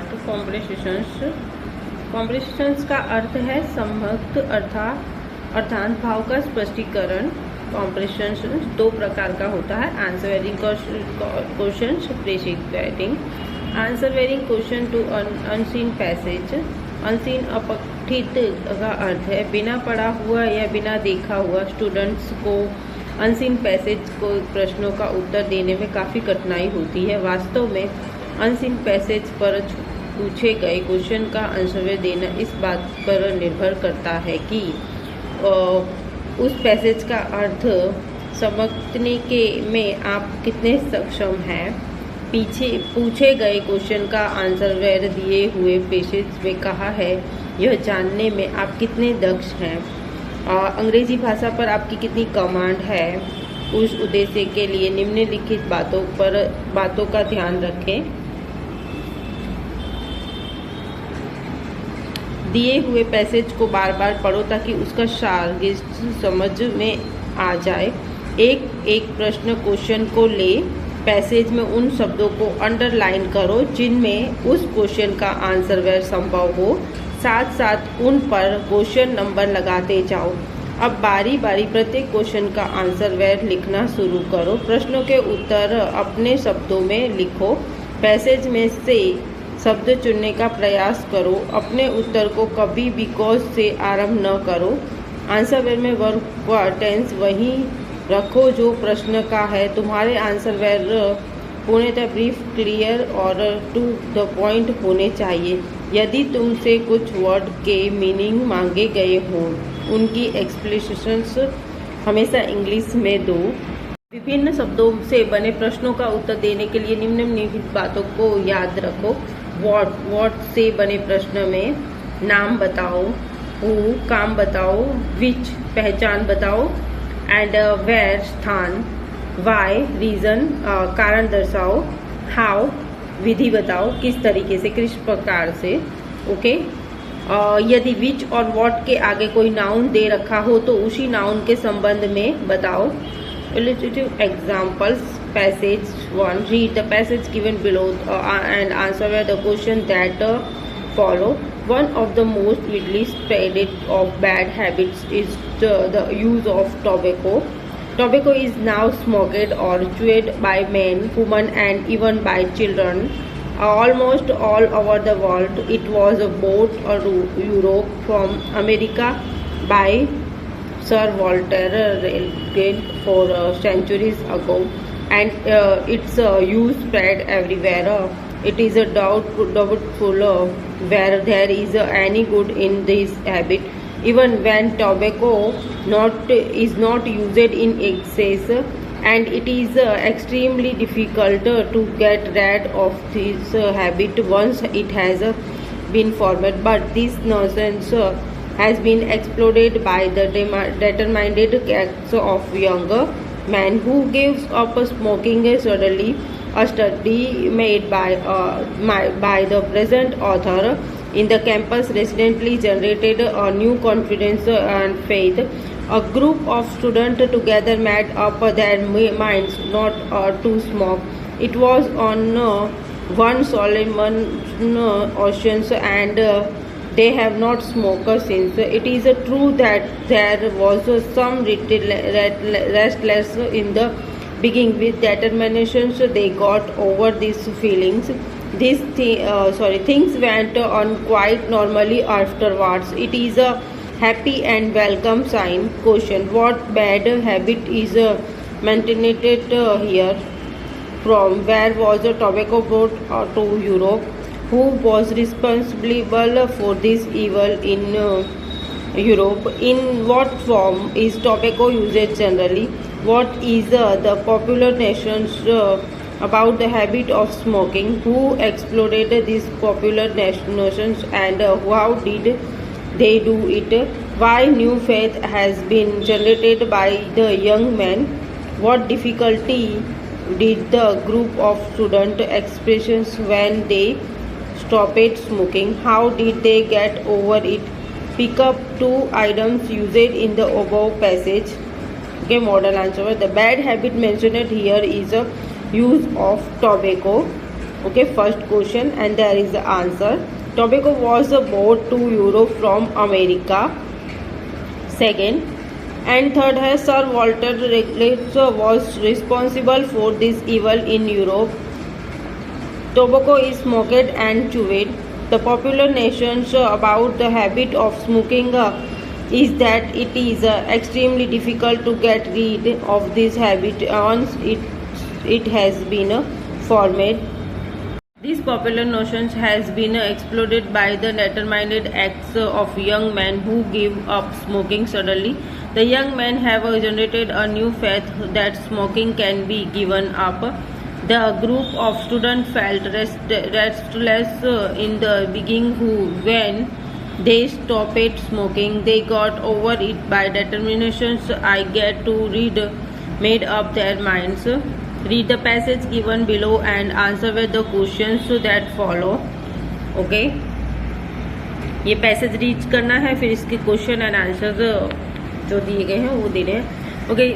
Start कॉम्प्रेशंस। कॉम्प्रेशंस का अर्थ है संभक्त अर्थात भाव का स्पष्टीकरण। कॉम्प्रेशंस दो प्रकार का होता है, आंसर वेरिंग क्वेश्चन, प्रेषित writing. Answer bearing question to unseen passage. Unseen अपठित का अर्थ है बिना पढ़ा हुआ या बिना देखा हुआ। स्टूडेंट्स को अनसीन पैसेज को प्रश्नों का उत्तर देने में काफ़ी कठिनाई होती है। वास्तव में अनसीन पैसेज पर पूछे गए क्वेश्चन का आंसर देना इस बात पर निर्भर करता है कि उस पैसेज का अर्थ समझने के में आप कितने सक्षम हैं। पीछे पूछे गए क्वेश्चन का आंसर वेर दिए हुए पैसेज में कहा है यह जानने में आप कितने दक्ष हैं। अंग्रेजी भाषा पर आपकी कितनी कमांड है। उस उद्देश्य के लिए निम्नलिखित बातों का ध्यान रखें। दिए हुए पैसेज को बार बार पढ़ो ताकि उसका सार समझ में आ जाए। एक प्रश्न क्वेश्चन को ले, पैसेज में उन शब्दों को अंडरलाइन करो जिनमें उस क्वेश्चन का आंसर वेर संभव हो। साथ साथ उन पर क्वेश्चन नंबर लगाते जाओ। अब बारी बारी प्रत्येक क्वेश्चन का आंसर वेर लिखना शुरू करो। प्रश्नों के उत्तर अपने शब्दों में लिखो। पैसेज में से शब्द चुनने का प्रयास करो। अपने उत्तर को कभी बिकॉज से आरंभ न करो। आंसर वेर में वर्ब का टेंस वही रखो जो प्रश्न का है। तुम्हारे आंसर वेर पूर्णतः ब्रीफ, क्लियर और टू द पॉइंट होने चाहिए। यदि तुमसे कुछ वर्ड के मीनिंग मांगे गए हों, उनकी एक्सप्लेनेशंस हमेशा इंग्लिश में दो। विभिन्न शब्दों से बने प्रश्नों का उत्तर देने के लिए निम्नलिखित बातों को याद रखो। व्हाट से बने प्रश्न में नाम बताओ, हु काम बताओ, विच पहचान बताओ, एंड वेयर स्थान, वाई रीजन कारण दर्शाओ, हाउ विधि बताओ, किस तरीके से, किस प्रकार से। ओके। यदि विच और व्हाट के आगे कोई नाउन दे रखा हो तो उसी नाउन के संबंध में बताओ। Illustrative examples. Passage 1. Read the passage given below and answer the question that follow. One of the most widely spreaded of bad habits is the use of tobacco. Tobacco is now smoked or chewed by men, women, and even by children. Almost all over the world, it was brought to Europe from America by Sir Walter Raleigh for centuries ago, and its use spread everywhere. It is a doubtful where there is any good in this habit, even when tobacco is not used in excess, and it is extremely difficult to get rid of this habit once it has been formed. But this nonsense has been exploded by the determined acts of younger men who gives up smoking suddenly. A study made by the present author in the campus recently generated a new confidence and faith. A group of students together made up their minds not to smoke. It was on one Solomon oceans and they have not smoked since. It is true that there was some restlessness in the beginning. With determination, they got over these feelings. Things went on quite normally afterwards. It is a happy and welcome sign. Question: what bad habit is maintained here? From where was the tobacco brought to Europe? Who was responsible for this evil in Europe? In what form is tobacco used generally? What is the popular notions about the habit of smoking? Who exploded these popular notions and how did they do it? Why new faith has been generated by the young men? What difficulty did the group of students experience when they stopped smoking? How did they get over it? Pick up two items used in the above passage. Okay, model answer. The bad habit mentioned here is a use of tobacco. Okay, first question, and there is the answer. Tobacco was brought to Europe from America. Second, and third है Sir Walter Raleigh was responsible for this evil in Europe. Tobacco is smoked and chewed. The popular notions about the habit of smoking is that it is extremely difficult to get rid of this habit once it has been formed. This popular notion has been exploded by the determined acts of young men who give up smoking suddenly. The young men have generated a new faith that smoking can be given up. The group of students felt restless in the beginning when they stopped smoking. They got over it by determination. I get to read, made up their minds. Read the passage given below and answer with the questions that follow. Okay, ये passage read करना है, फिर इसके question and answer जो दिए गए हैं वो देने हैं. ओके